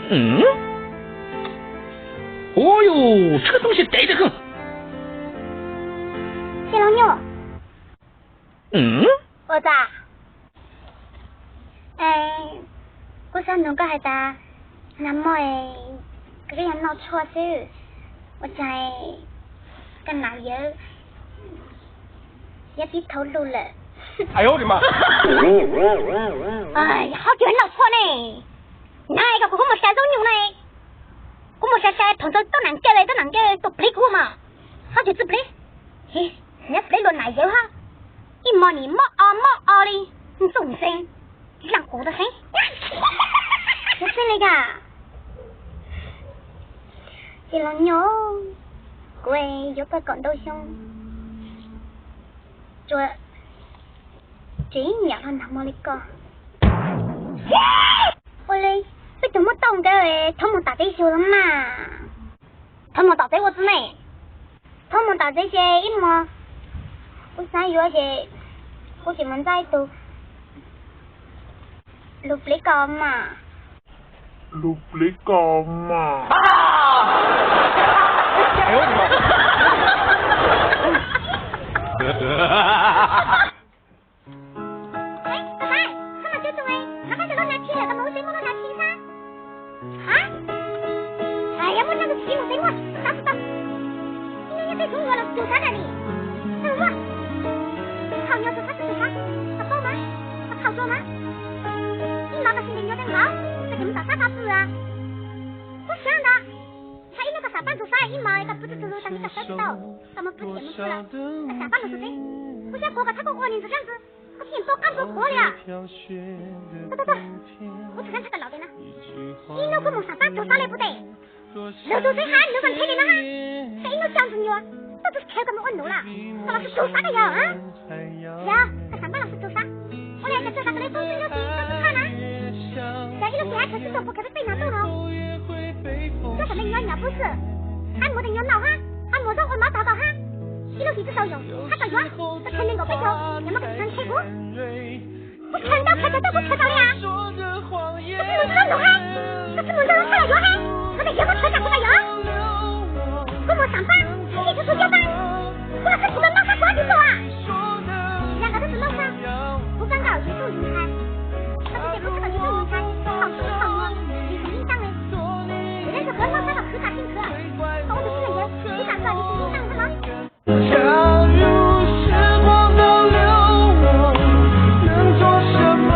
嗯？哦哟，这个东西呆得很。谢老牛。嗯？儿子。我想弄个孩子，那么这个人闹错事，我在跟男友也被透露了。哎呦我的妈！哎呀，好久闹错呢，哪一个我没下肉牛呢？我没下同桌都难叫嘞，都不理我嘛，好久子不理，嘿，人家不理论男友哈，一摸你摸啊的，你总生。让我的很，是那个，这老牛，我有个广东兄，这一年了那么的个，我嘞，被他们懂的诶，他们打这些了嘛，他们打这我之内，他们打这些一摸，我想有些，我怎么在都。ลูกเล็กกอมอ่ะลูกเล็กกอมอ่ะ哎呦我的妈！哎，爸爸，他们就做哎，他们这个拿铁了，个毛水我都拿铁噻。啊？哎呀，我那个皮毛水我，打不到。今天也被中国了，做啥的你？那我，烤牛做啥子做啥？他包吗？他烤做吗？那个现在有点老，这怎么找啥法子啊？我想的，他一那个啥班做啥？一毛一个不知走路，但你个啥知道？咱们不节目去了，那啥班都是谁？我想过个他个过年这样子，我钱包干不过了。走，我去看他个老的呢。你那个么啥班做啥来不得？六多岁哈，六万天的了哈，谁能讲出你啊？这都是开个么稳路了，他老师做啥个呀啊？呀，那上班老师做啥？我俩在做啥个来风筝游戏，都不看呢。这一路给俺可是都不可是被拿走了，这什么鸟不是，还没得鸟闹哈，还没得我毛叨叨哈，一路一直都用，他个远，这肯定个背头，要么个穿车裤，我看到都不看到了呀，这是门道哈，这是门道看了远哈，我在一个车上不来呀，我没上班，今天就是加班，我是不能拿他挂就走啊，两个都是老乡，不敢搞一种人才。这不是个运动员，好吃好喝，你是应当的。人家是和老三的喝大请客，包的是人家，你敢说你是应当的吗？假如时光倒流，我能做什么？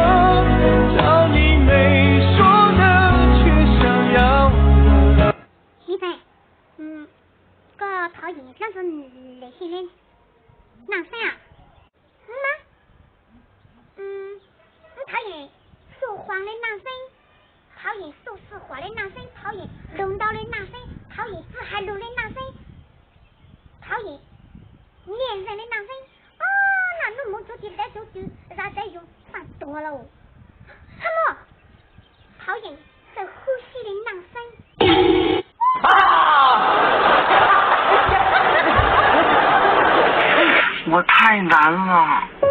找你没说的，却想要的。你看，个讨厌，那是那些人，男生啊，是吗？我讨厌。说谎的男生，讨厌说实话的男生，讨厌弄到的男生，讨厌自嗨路的男生，讨厌粘人的男生。啊，那弄么做起来就啥在用，烦多了哦。什么？讨厌在呼吸的男生。我太难了。